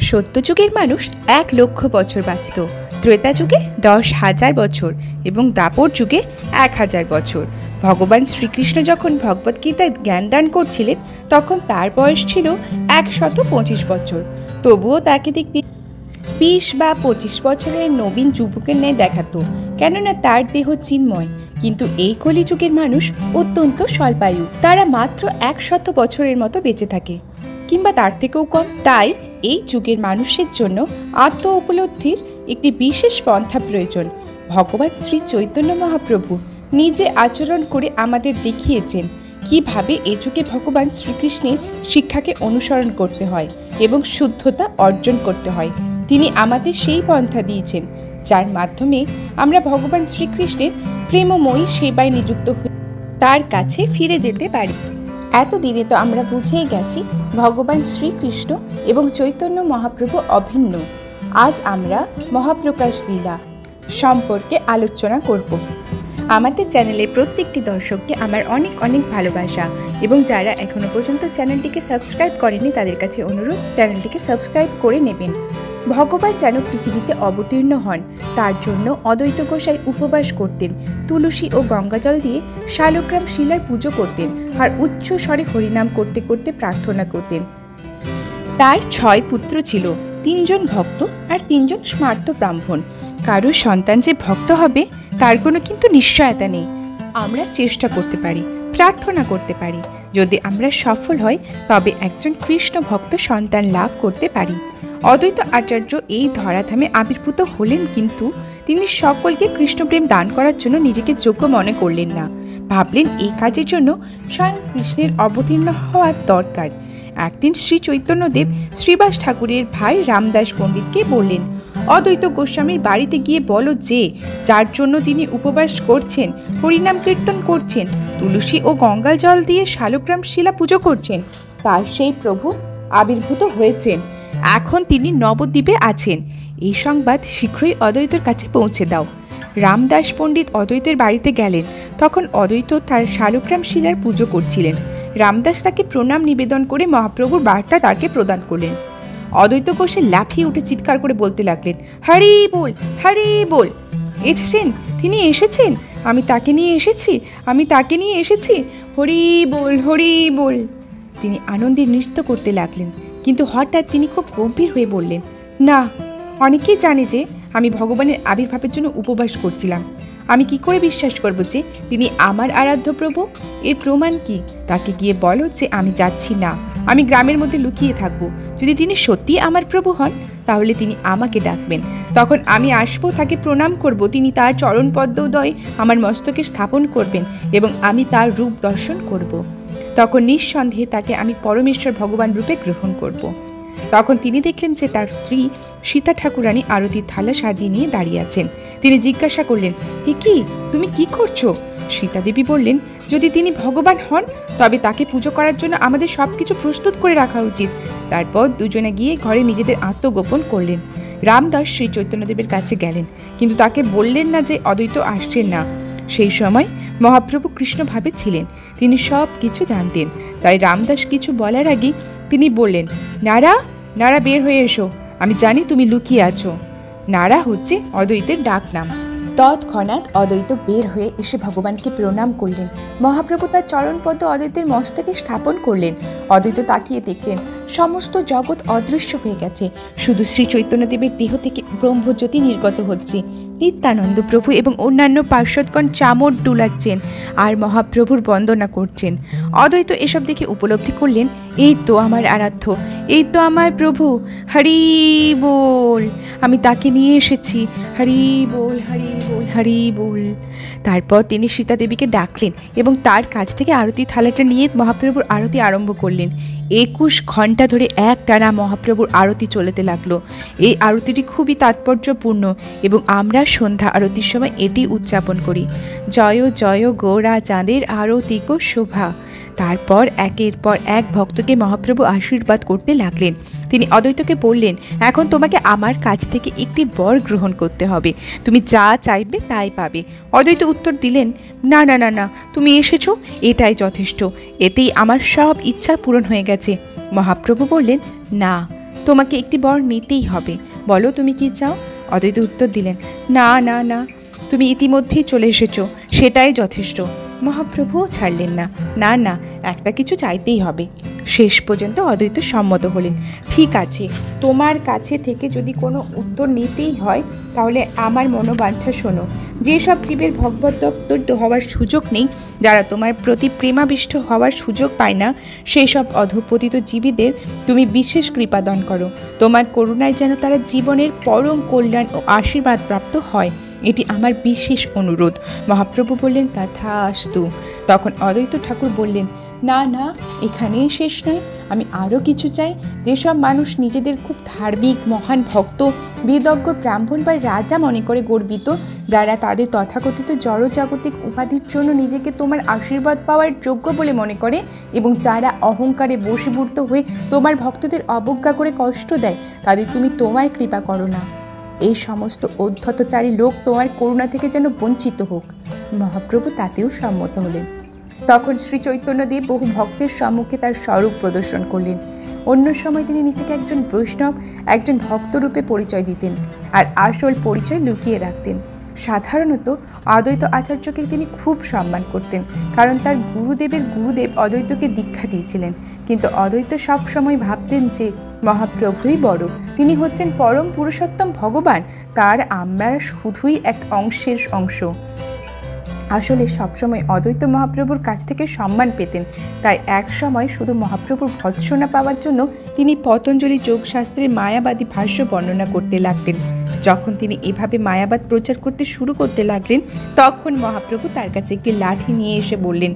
সত্যযুগের মানুষ 1 লক্ষ বছর বাঁচত, ত্রেতা যুগে 10,000 বছর এবং দাপর যুগে 1000 বছর। ভগবান শ্রীকৃষ্ণ যখন ভগবদ্গীতায় জ্ঞানদান করছিলেন তখন তার বয়স ছিল 125 বছর। তবুও তাকে দেখতে 20 বা 25 বছরের নবীন যুবকের ন্যায় দেখাতো, কেননা তার দেহ চিন্ময়। কিন্তু এই কলিযুগের মানুষ অত্যন্ত স্বল্পায়ু, তারা মাত্র 100 বছরের মতো বেঁচে থাকে কিংবা তার থেকেও কম। তাই এই যুগের মানুষের জন্য আত্ম উপলব্ধির একটি বিশেষ পন্থা প্রয়োজন। ভগবান শ্রী চৈতন্য মহাপ্রভু নিজে আচরণ করে আমাদের দেখিয়েছেন কিভাবে এ যুগে ভগবান শ্রীকৃষ্ণের শিক্ষাকে অনুসরণ করতে হয় এবং শুদ্ধতা অর্জন করতে হয়। তিনি আমাদের সেই পন্থা দিয়েছেন যার মাধ্যমে আমরা ভগবান শ্রীকৃষ্ণের প্রেমময়ী সেবায় নিযুক্ত হয়ে তার কাছে ফিরে যেতে পারি। এতদিনে তো আমরা বুঝেই গেছি ভগবান শ্রীকৃষ্ণ এবং চৈতন্য মহাপ্রভু অভিন্ন। আজ আমরা মহাপ্রকাশ লীলা সম্পর্কে আলোচনা করব। আমাদের চ্যানেলের প্রত্যেকটি দর্শককে আমার অনেক অনেক ভালোবাসা, এবং যারা এখনো পর্যন্ত চ্যানেলটিকে সাবস্ক্রাইব করেনি তাদের কাছে অনুরোধ চ্যানেলটিকে সাবস্ক্রাইব করে নেবেন। ভগবান যেন পৃথিবীতে অবতীর্ণ হন তার জন্য অদ্বৈত গোসাই উপবাস করতেন, তুলসী ও গঙ্গাজল দিয়ে শালগ্রাম শিলার পুজো করতেন আর উচ্চ স্বরে হরিনাম করতে করতে প্রার্থনা করতেন। তার 6 পুত্র ছিল, 3 জন ভক্ত আর 3 জন স্মার্ত ব্রাহ্মণ। কারো সন্তান যে ভক্ত হবে তার কোনো কিন্তু নিশ্চয়তা নেই। আমরা চেষ্টা করতে পারি, প্রার্থনা করতে পারি, যদি আমরা সফল হই তবে একজন কৃষ্ণ ভক্ত সন্তান লাভ করতে পারি। অদ্বৈত আচার্য এই ধরাধামে আবির্ভূত হলেন, কিন্তু তিনি সকলকে কৃষ্ণপ্রেম দান করার জন্য নিজেকে যোগ্য মনে করলেন না। ভাবলেন এই কাজের জন্য স্বয়ং কৃষ্ণের অবতীর্ণ হওয়ার দরকার। একদিন শ্রী চৈতন্যদেব শ্রীবাস ঠাকুরের ভাই রামদাস পণ্ডিতকে বললেন, অদ্বৈত গোস্বামীর বাড়িতে গিয়ে বলো যে যার জন্য তিনি উপবাস করছেন, হরিনাম কীর্তন করছেন, তুলসী ও গঙ্গাল জল দিয়ে শালগ্রাম শিলা পুজো করছেন, তার সেই প্রভু আবির্ভূত হয়েছেন। এখন তিনি নবদ্বীপে আছেন। এই সংবাদ শীঘ্রই অদ্বৈতের কাছে পৌঁছে দাও। রামদাস পণ্ডিত অদ্বৈতের বাড়িতে গেলেন। তখন অদ্বৈত তার শালগ্রাম শিলার পুজো করছিলেন। রামদাস তাকে প্রণাম নিবেদন করে মহাপ্রভুর বার্তা তাকে প্রদান করলেন। অদ্বৈত কোষে লাফিয়ে উঠে চিৎকার করে বলতে লাগলেন, হরি বল, হরি বল। এসেছেন, তিনি এসেছেন, আমি তাকে নিয়ে এসেছি, আমি তাকে নিয়ে এসেছি, হরি বল, হরি বল। তিনি আনন্দে নৃত্য করতে লাগলেন। কিন্তু হঠাৎ তিনি খুব গম্ভীর হয়ে বললেন, না, অনেকেই জানে যে আমি ভগবানের আবির্ভাবের জন্য উপবাস করছিলাম। আমি কি করে বিশ্বাস করব যে তিনি আমার আরাধ্য প্রভু? এর প্রমাণ কি? তাকে গিয়ে বলো যে আমি যাচ্ছি না, আমি গ্রামের মধ্যে লুকিয়ে থাকবো। যদি তিনি সত্যি আমার প্রভু হন তাহলে তিনি আমাকে ডাকবেন, তখন আমি আসবো, তাকে প্রণাম করব, তিনি তার চরণ পদ্মোদয় আমার মস্তকে স্থাপন করবেন এবং আমি তার রূপ দর্শন করব। তখন নিঃসন্দেহে তাকে আমি পরমেশ্বর ভগবান রূপে গ্রহণ করব। তখন তিনি দেখলেন যে তার স্ত্রী সীতা ঠাকুরানী আরতির থালা সাজিয়ে নিয়ে দাঁড়িয়ে আছেন। তিনি জিজ্ঞাসা করলেন, হে কি, তুমি কি করছো? সীতা দেবী বললেন, যদি তিনি ভগবান হন তবে তাকে পুজো করার জন্য আমাদের সব কিছু প্রস্তুত করে রাখা উচিত। তারপর দুজনে গিয়ে ঘরে নিজেদের আত্মগোপন করলেন। রামদাস শ্রী চৈতন্যদেবের কাছে গেলেন, কিন্তু তাকে বললেন না যে অদ্বৈত আসছেন না। সেই সময় মহাপ্রভু কৃষ্ণভাবে ছিলেন, তিনি সব কিছু জানতেন। তাই রামদাস কিছু বলার আগে তিনি বললেন, নারা, নারা বের হয়ে এসো, আমি জানি তুমি লুকিয়ে আছো। নারা হচ্ছে অদ্বৈতের ডাক নাম। তৎক্ষণাৎ অদ্বৈত বের হয়ে এসে ভগবানকে প্রণাম করলেন। মহাপ্রভু তার চরণপদ্ম অদ্বৈতের মস্তকে স্থাপন করলেন। অদ্বৈত তাকিয়ে দেখলেন সমস্ত জগৎ অদৃশ্য হয়ে গেছে, শুধু শ্রী চৈতন্যদেবের দেহ থেকে ব্রহ্মজ্যোতি নির্গত হচ্ছে। নিত্যানন্দ প্রভু এবং অন্যান্য পার্শ্বদগণ চামর ডুলাচ্ছেন আর মহাপ্রভুর বন্দনা করছেন। অদ্বৈত এসব দেখে উপলব্ধি করলেন, এই তো আমার আরাধ্য, এই তো আমার প্রভু, হরি বল, আমি তাকে নিয়ে এসেছি, হরি বল, হরি বল, হরি বল। তারপর তিনি সীতা দেবীকে ডাকলেন এবং তার কাছ থেকে আরতি থালাটা নিয়ে মহাপ্রভুর আরতি আরম্ভ করলেন। 21 ঘন্টা ধরে একটানা মহাপ্রভুর আরতি চলতে লাগলো। এই আরতিটি খুবই তাৎপর্যপূর্ণ এবং আমরা সন্ধ্যা আরতির সময় এটি উদযাপন করি, জয় জয় গৌরা চাঁদের আরতি কো শোভা। তারপর একের পর এক ভক্তকে মহাপ্রভু আশীর্বাদ করতে লাগলেন। তিনি অদ্বৈতকে বললেন, এখন তোমাকে আমার কাছ থেকে একটি বর গ্রহণ করতে হবে, তুমি যা চাইবে তাই পাবে। অদ্বৈত উত্তর দিলেন, না না না না, তুমি এসেছো, এটাই যথেষ্ট, এতেই আমার সব ইচ্ছা পূরণ হয়ে গেছে। মহাপ্রভু বললেন, না, তোমাকে একটি বর নিতেই হবে। বলো তুমি কি চাও? অদ্বৈত উত্তর দিলেন, না না না, তুমি ইতিমধ্যেই চলে এসেছো, সেটাই যথেষ্ট। মহাপ্রভুও ছাড়লেন না, না না, একটা কিছু চাইতেই হবে। শেষ পর্যন্ত অদ্বৈত সম্মত হলেন। ঠিক আছে, তোমার কাছে থেকে যদি কোনো উত্তর নিতেই হয় তাহলে আমার মনোবাঞ্ছা শোনো। যেসব জীবের ভগবত দত্ত হওয়ার সুযোগ নেই, যারা তোমার প্রতি প্রেমাবিষ্ট হওয়ার সুযোগ পায় না, সেই সব অধঃপতিত জীবীদের তুমি বিশেষ কৃপাদান করো। তোমার করুণায় যেন তারা জীবনের পরম কল্যাণ ও আশীর্বাদ প্রাপ্ত হয়, এটি আমার বিশেষ অনুরোধ। মহাপ্রভু বললেন, তথাস্তু। তখন অদ্বৈত ঠাকুর বললেন, না না, এখানেই শেষ নয়, আমি আরও কিছু চাই। যেসব মানুষ নিজেদের খুব ধার্মিক, মহান ভক্ত, বেদজ্ঞ ব্রাহ্মণ বা রাজা মনে করে গর্বিত, যারা তাদের তথাকথিত জড়জাগতিক উপাধির জন্য নিজেকে তোমার আশীর্বাদ পাওয়ার যোগ্য বলে মনে করে, এবং যারা অহংকারে বশীভূত হয়ে তোমার ভক্তদের অবজ্ঞা করে কষ্ট দেয়, তাদের তুমি তোমার কৃপা করো না। এই সমস্ত উদ্ধতচারী লোক তোমার করুণা থেকে যেন বঞ্চিত হোক। মহাপ্রভু তাতেও সম্মত হলেন। তখন শ্রী চৈতন্যদেব বহু ভক্তের সম্মুখে তার স্বরূপ প্রদর্শন করলেন। অন্য সময় তিনি নিজেকে একজন বৈষ্ণব, একজন ভক্তরূপে পরিচয় দিতেন, আর আসল পরিচয় লুকিয়ে রাখতেন। সাধারণত অদ্বৈত আচার্যকে তিনি খুব সম্মান করতেন, কারণ তার গুরুদেবের গুরুদেব অদ্বৈতকে দীক্ষা দিয়েছিলেন। কিন্তু অদ্বৈত সবসময় ভাবতেন যে মহাপ্রভুই বড়, তিনি হচ্ছেন পরম পুরুষোত্তম ভগবান, তার আমরা শুধুই এক অংশের অংশ। আসলে সবসময় অদ্বৈত মহাপ্রভুর কাছ থেকে সম্মান পেতেন। তাই এক সময় শুধু মহাপ্রভুর ভৎসনা পাওয়ার জন্য তিনি পতঞ্জলি যোগশাস্ত্রের মায়াবাদী ভাষ্য বর্ণনা করতে লাগলেন। যখন তিনি এভাবে মায়াবাদ প্রচার করতে শুরু করতে লাগলেন, তখন মহাপ্রভু তার কাছে একটি লাঠি নিয়ে এসে বললেন,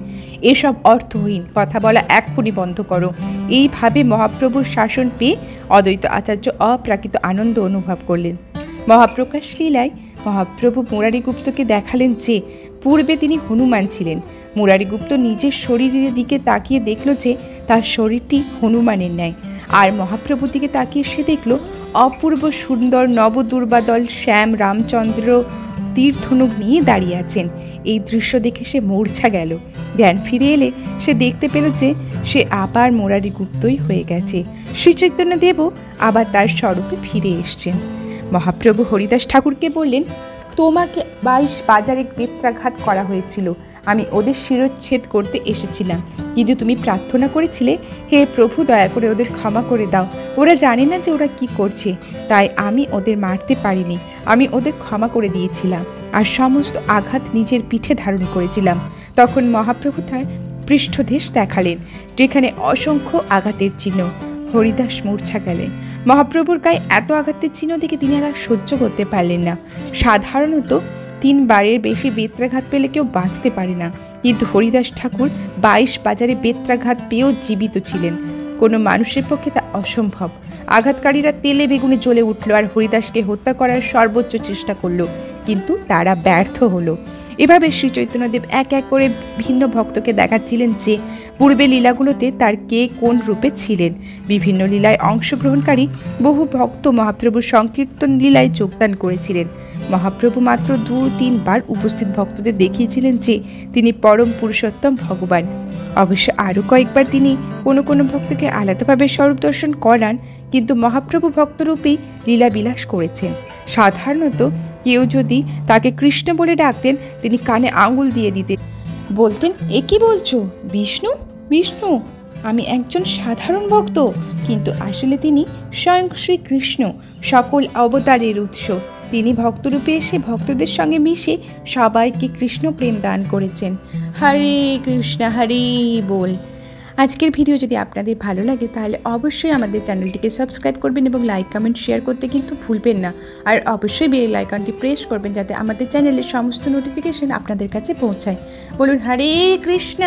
এসব অর্থহীন কথা বলা এক্ষুনি বন্ধ করো। এইভাবে মহাপ্রভুর শাসন পেয়ে অদ্বৈত আচার্য অপ্রাকৃত আনন্দ অনুভব করলেন। মহাপ্রকাশ লীলায় মহাপ্রভু মুরারিগুপ্তকে দেখালেন যে পূর্বে তিনি হনুমান ছিলেন। মুরারিগুপ্ত নিজের শরীরের দিকে তাকিয়ে দেখল যে তার শরীরটি হনুমানের ন্যায়, আর মহাপ্রভুর দিকে তাকিয়ে সে দেখল অপূর্ব সুন্দর নবদুর্বাদল শ্যাম রামচন্দ্র তীরধনুক নিয়ে দাঁড়িয়ে আছেন। এই দৃশ্য দেখে সে মূর্ছা গেল। জ্ঞান ফিরে এলে সে দেখতে পেল যে সে আবার মুরারিগুপ্তই হয়ে গেছে। শ্রীচৈতন্যদেবও আবার তার স্বরূপে ফিরে এসছেন। মহাপ্রভু হরিদাস ঠাকুরকে বললেন, তোমাকে 22 বাজারে বেত্রাঘাত করা হয়েছিল, আমি ওদের শিরচ্ছেদ করতে এসেছিলাম, কিন্তু তুমি প্রার্থনা করেছিলে, হে প্রভু দয়া করে ওদের ক্ষমা করে দাও, ওরা জানে না যে ওরা কি করছে, তাই আমি ওদের মারতে পারিনি, আমি ওদের ক্ষমা করে দিয়েছিলাম, আর সমস্ত আঘাত নিজের পিঠে ধারণ করেছিলাম। তখন মহাপ্রভু তার পৃষ্ঠদেশ দেখালেন, যেখানে অসংখ্য আঘাতের চিহ্ন। হরিদাস মূর্ছা গেলেন। মহাপ্রভুর গায়ে এত আঘাতের চিহ্ন দেখে তিনি আর সহ্য করতে পারলেন না। সাধারণত 3 বারের বেশি বেত্রাঘাত পেলে কেউ বাঁচতে পারে না, কিন্তু হরিদাস ঠাকুর 22 বাজারে বেত্রাঘাত পেয়েও জীবিত ছিলেন। কোনো মানুষের পক্ষে তা অসম্ভব। আঘাতকারীরা তেলে বেগুনে জ্বলে উঠল আর হরিদাসকে হত্যা করার সর্বোচ্চ চেষ্টা করল, কিন্তু তারা ব্যর্থ হলো। এভাবে শ্রী চৈতন্যদেব এক এক করে ভিন্ন ভক্তকে দেখাচ্ছিলেন যে পূর্বে লীলাগুলোতে তার কে কোন রূপে ছিলেন। বিভিন্ন লীলায় অংশগ্রহণকারী বহু ভক্ত মহাপ্রভুর সংকীর্তন লীলায় যোগদান করেছিলেন। মহাপ্রভু মাত্র 2-3 বার উপস্থিত ভক্তদের দেখিয়েছিলেন যে তিনি পরম পুরুষোত্তম ভগবান। অবশ্য আরও কয়েকবার তিনি কোনো কোনো ভক্তকে আলাদাভাবে স্বরূপ দর্শন করান, কিন্তু মহাপ্রভু ভক্তরূপেই লীলাবিলাস করেছেন। সাধারণত কেউ যদি তাকে কৃষ্ণ বলে ডাকতেন, তিনি কানে আঙুল দিয়ে দিতেন, বলতেন, এ কি বলছো, বিষ্ণু বিষ্ণু, আমি একজন সাধারণ ভক্ত। কিন্তু আসলে তিনি স্বয়ং শ্রীকৃষ্ণ, সকল অবতারের উৎস। তিনি ভক্তরূপে এসে ভক্তদের সঙ্গে মিশে সবাইকে কৃষ্ণ প্রেম দান করেছেন। হরে কৃষ্ণ, হরে বল। আজকের ভিডিও যদি আপনাদের ভালো লাগে তাহলে অবশ্যই আমাদের চ্যানেলটিকে সাবস্ক্রাইব করবেন এবং লাইক কমেন্ট শেয়ার করতে কিন্তু ভুলবেন না। আর অবশ্যই বেল আইকনটি প্রেস করবেন যাতে আমাদের চ্যানেলের সমস্ত নোটিফিকেশন আপনাদের কাছে পৌঁছায়। বলুন হরে কৃষ্ণ।